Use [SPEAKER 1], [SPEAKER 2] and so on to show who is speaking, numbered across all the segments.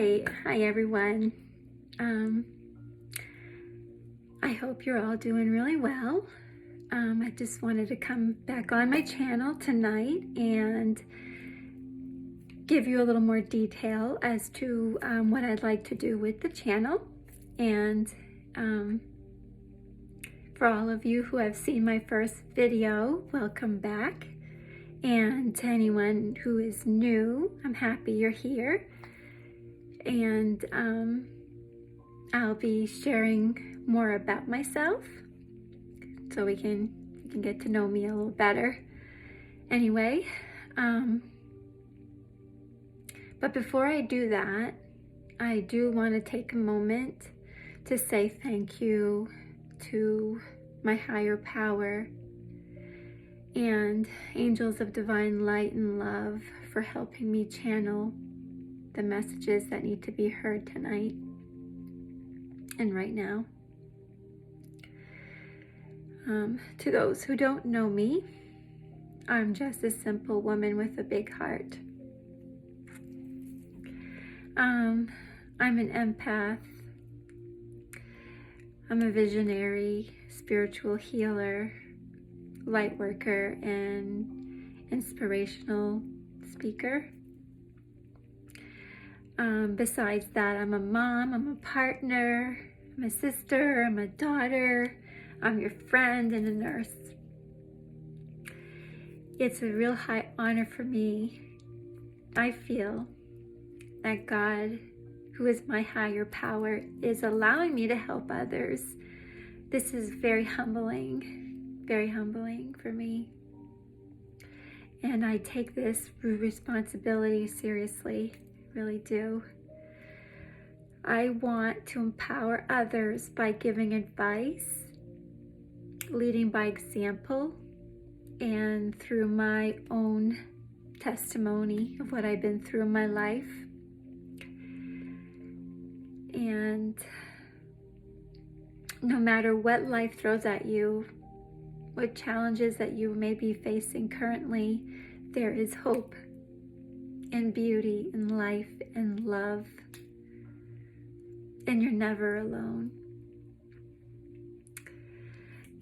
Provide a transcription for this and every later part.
[SPEAKER 1] Hi everyone. I hope you're all doing really well. I just wanted to come back on my channel tonight and give you a little more detail as to what I'd like to do with the channel. And for all of you who have seen my first video, welcome back. And to anyone who is new, I'm happy you're here. And I'll be sharing more about myself so you can get to know me a little better. Anyway, but before I do that, I do want to take a moment to say thank you to my higher power and angels of divine light and love for helping me channel the messages that need to be heard tonight and right now. To those who don't know me, I'm just a simple woman with a big heart. I'm an empath. I'm a visionary, spiritual healer, light worker, and inspirational speaker. Besides that, I'm a mom, I'm a partner, I'm a sister, I'm a daughter, I'm your friend, and a nurse. It's a real high honor for me. I feel that God, who is my higher power, is allowing me to help others. This is very humbling for me. And I take this responsibility seriously, really do. I want to empower others by giving advice, leading by example, and through my own testimony of what I've been through in my life. And no matter what life throws at you, what challenges that you may be facing currently, there is hope and beauty and life and love. And you're never alone.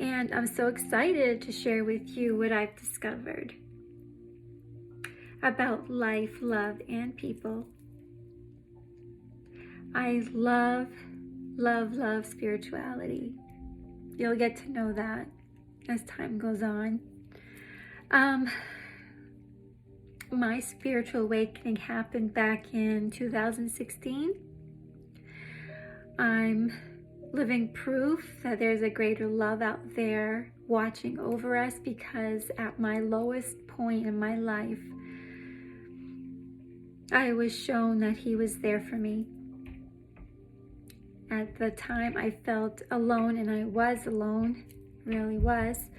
[SPEAKER 1] And I'm so excited to share with you what I've discovered about life, love, and people. I love spirituality. You'll get to know that as time goes on. My spiritual awakening happened back in 2016. I'm living proof that there's a greater love out there watching over us, because at my lowest point in my life, I was shown that He was there for me. At the time, I felt alone, and I was alone, really was.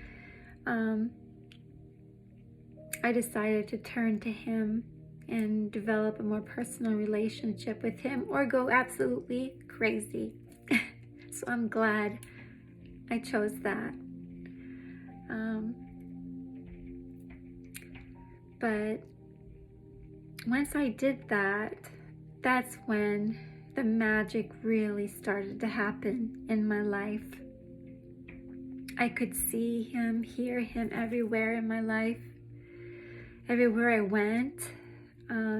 [SPEAKER 1] I decided to turn to Him and develop a more personal relationship with Him, or go absolutely crazy. So I'm glad I chose that. But once I did that, that's when the magic really started to happen in my life. I could see Him, hear Him everywhere in my life. Everywhere I went,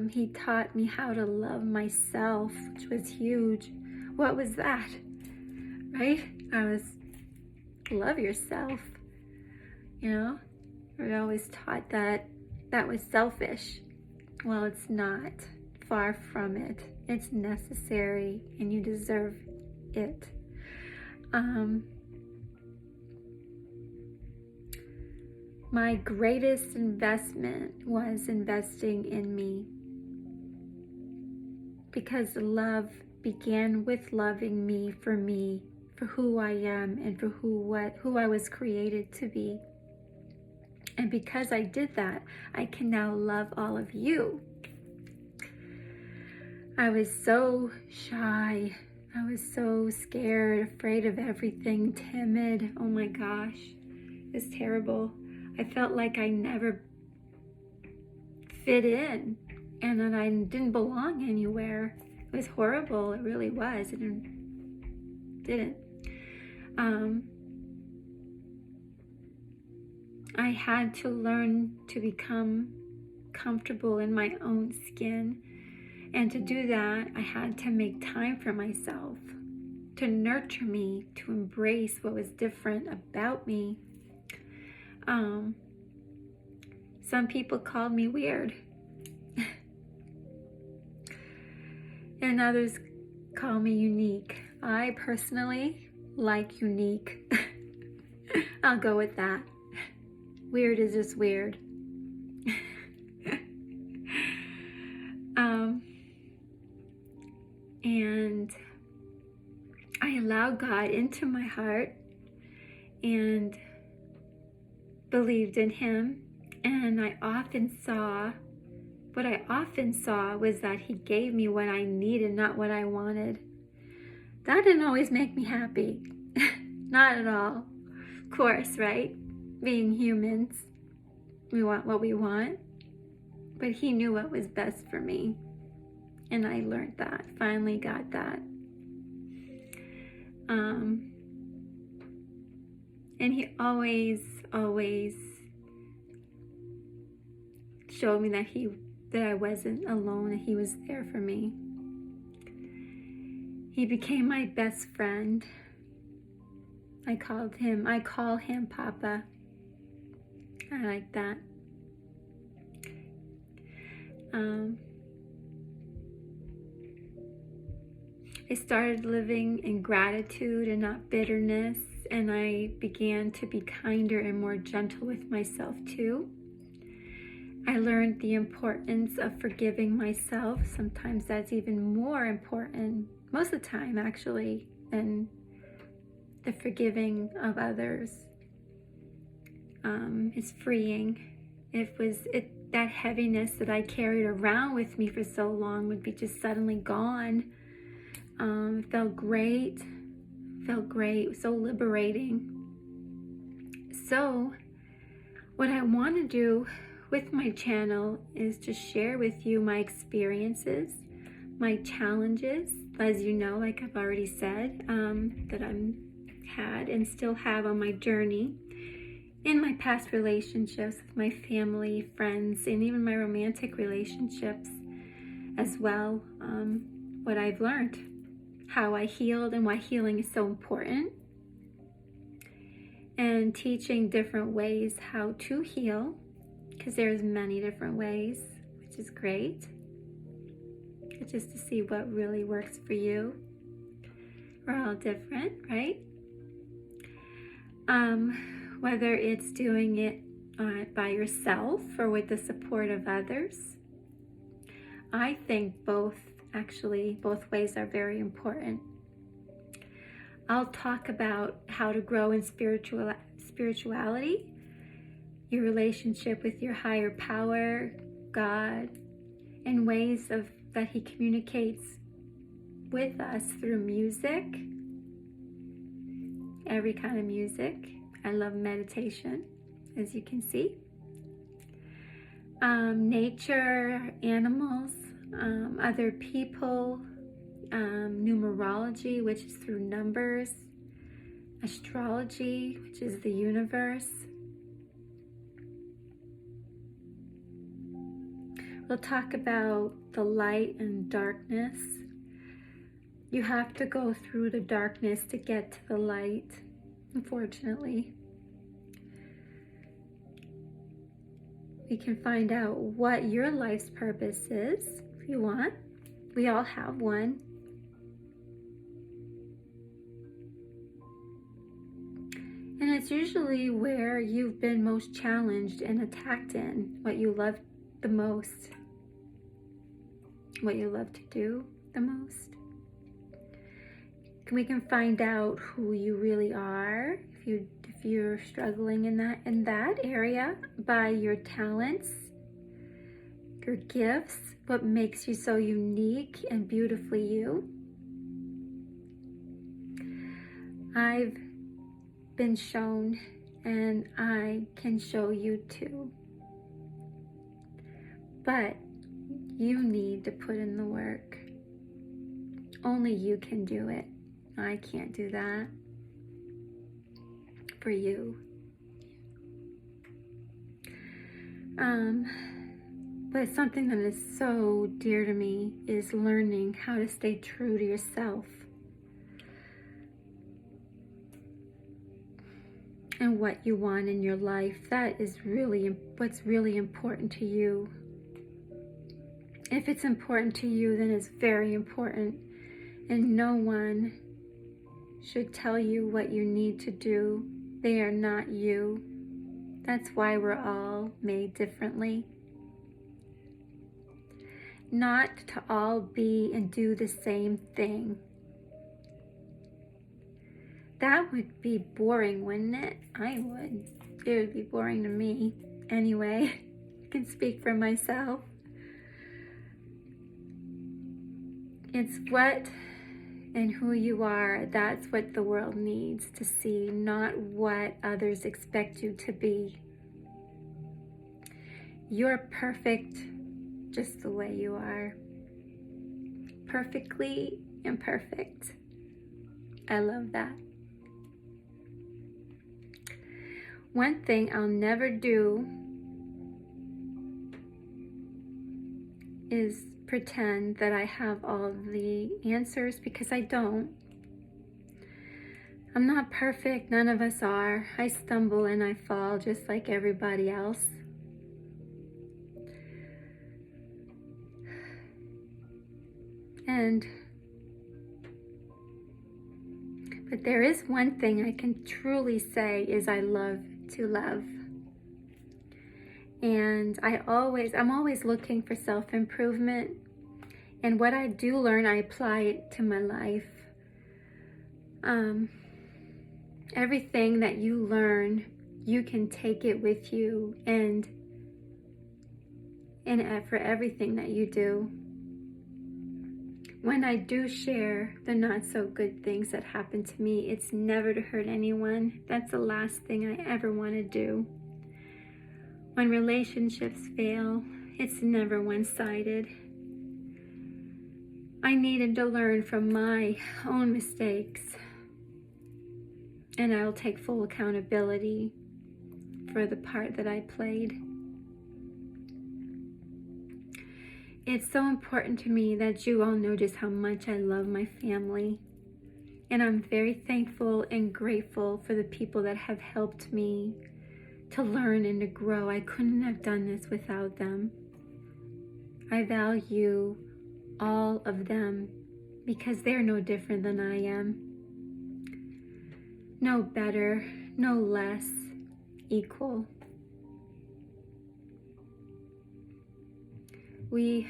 [SPEAKER 1] He taught me how to love myself, which was huge. What was that? Right? Love yourself. You know, we're always taught that was selfish. Well, it's not. Far from it. It's necessary, and you deserve it. My greatest investment was investing in me, because love began with loving me for who I am, and for who I was created to be. And because I did that, I can now love all of you. I was so shy. I was so scared, afraid of everything, timid. Oh my gosh, it's terrible. I felt like I never fit in, and that I didn't belong anywhere. It was horrible. It really was. It didn't. I had to learn to become comfortable in my own skin. And to do that, I had to make time for myself, to nurture me, to embrace what was different about me. Some people called me weird. And others call me unique. I personally like unique. I'll go with that. Weird is just weird. And I allowed God into my heart and believed in Him. And what I often saw was that He gave me what I needed, not what I wanted. That didn't always make me happy. Not at all. Of course, right? Being humans, we want what we want. But He knew what was best for me. And I learned that, finally got that. And He always showed me that I wasn't alone, that He was there for me. He became my best friend. I call him Papa. I like that. I started living in gratitude and not bitterness, and I began to be kinder and more gentle with myself too. I learned the importance of forgiving myself. Sometimes that's even more important, most of the time actually, than the forgiving of others. It's freeing. That heaviness that I carried around with me for so long would be just suddenly gone. It felt great, so liberating. So what I want to do with my channel is to share with you my experiences, my challenges, as you know, like I've already said, that I've had and still have on my journey, in my past relationships with my family, friends, and even my romantic relationships as well. What I've learned, how I healed, and why healing is so important, and teaching different ways how to heal, because there's many different ways, which is great. Just to see what really works for you. We're all different, right? Whether it's doing it by yourself or with the support of others. I think both ways are very important. I'll talk about how to grow in spirituality, your relationship with your higher power, God, and ways that He communicates with us through music, every kind of music. I love meditation, as you can see. Nature, animals, other people, numerology, which is through numbers, astrology, which is the universe. We'll talk about the light and darkness. You have to go through the darkness to get to the light, unfortunately. We can find out what your life's purpose is, if you want. We all have one. And it's usually where you've been most challenged and attacked in, what you love the most, what you love to do the most. We can find out who you really are if you're struggling in that area, by your talents, your gifts, what makes you so unique and beautifully you. I've been shown, and I can show you too. But you need to put in the work. Only you can do it. I can't do that for you. But something that is so dear to me is learning how to stay true to yourself and what you want in your life. That is really what's really important to you. If it's important to you, then it's very important, and no one should tell you what you need to do. They are not you. That's why we're all made differently. Not to all be and do the same thing. That would be boring, wouldn't it? I would. It would be boring to me. Anyway, I can speak for myself. It's what and who you are. That's what the world needs to see, not what others expect you to be. You're perfect just the way you are. Perfectly imperfect. I love that. One thing I'll never do is pretend that I have all the answers, because I don't. I'm not perfect. None of us are. I stumble and I fall just like everybody else. But there is one thing I can truly say is I love to love. And I'm always looking for self-improvement. And what I do learn, I apply it to my life. Everything that you learn, you can take it with you and for everything that you do. When I do share the not so good things that happen to me, it's never to hurt anyone. That's the last thing I ever want to do. When relationships fail, it's never one-sided. I needed to learn from my own mistakes, and I'll take full accountability for the part that I played. It's so important to me that you all know just how much I love my family. And I'm very thankful and grateful for the people that have helped me to learn and to grow. I couldn't have done this without them. I value all of them because they're no different than I am. No better, no less, equal. We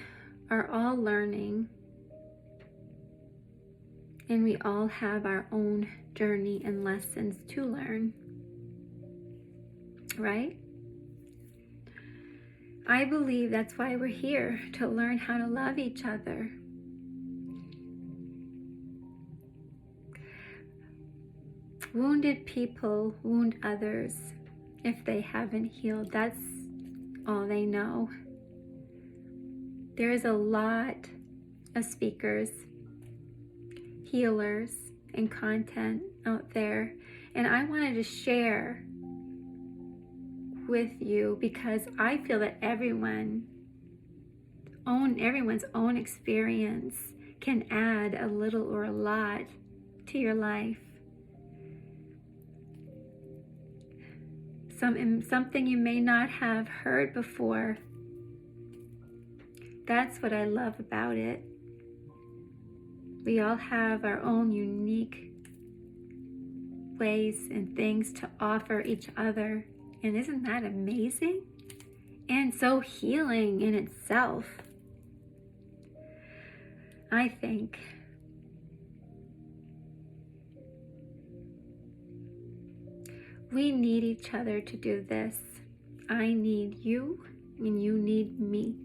[SPEAKER 1] are all learning, and we all have our own journey and lessons to learn, right? I believe that's why we're here, to learn how to love each other. Wounded people wound others if they haven't healed. That's all they know. There is a lot of speakers, healers, and content out there, and I wanted to share with you because I feel that everyone's own experience can add a little or a lot to your life. Something you may not have heard before. That's what I love about it. We all have our own unique ways and things to offer each other. And isn't that amazing? And so healing in itself, I think. We need each other to do this. I need you, and you need me.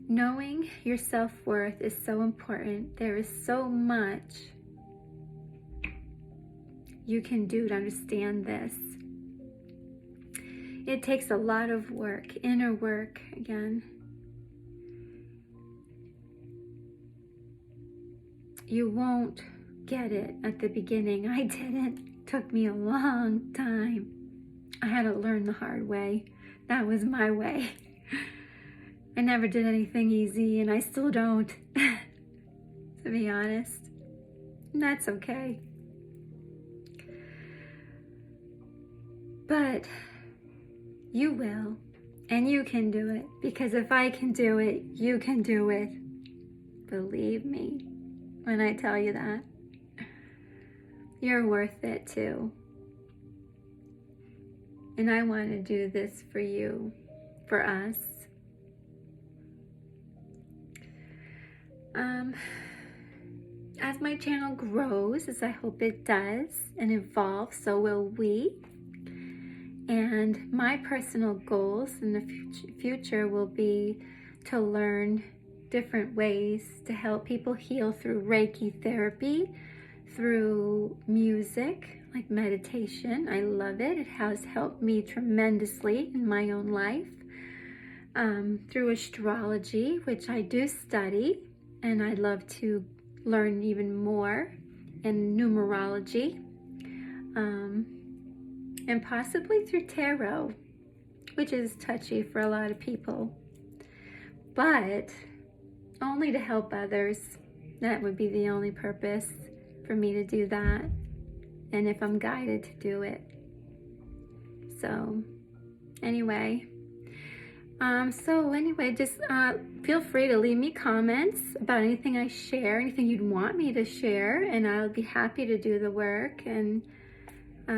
[SPEAKER 1] Knowing your self-worth is so important. There is so much you can do to understand this. It takes a lot of work, inner work again. you won't get it at the beginning. I didn't. It took me a long time. I had to learn the hard way. That was my way. I never did anything easy, and I still don't, to be honest. And that's okay. But you will, and you can do it, because if I can do it, you can do it. Believe me when I tell you that. You're worth it too. And I want to do this for you, for us. As my channel grows, as I hope it does, and evolves, so will we. And my personal goals in the future will be to learn different ways to help people heal through Reiki therapy, through music, like meditation. I love it. It has helped me tremendously in my own life. Through astrology, which I do study, and I'd love to learn even more, in numerology, and possibly through tarot, which is touchy for a lot of people, but only to help others. That would be the only purpose for me to do that, and if I'm guided to do it. So anyway, just feel free to leave me comments about anything I share, anything you'd want me to share, and I'll be happy to do the work and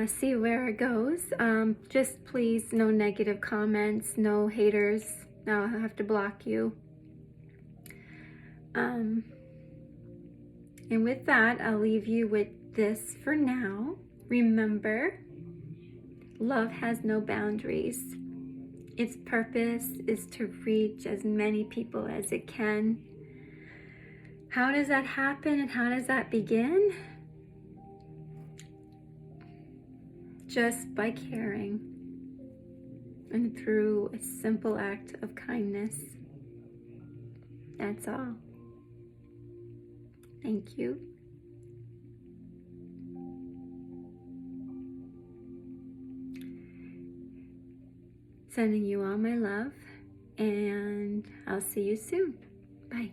[SPEAKER 1] see where it goes. Just please, no negative comments, no haters. I'll have to block you. And with that, I'll leave you with this for now. Remember, love has no boundaries. Its purpose is to reach as many people as it can. How does that happen and how does that begin? Just by caring and through a simple act of kindness. That's all. Thank you. Sending you all my love, and I'll see you soon. Bye.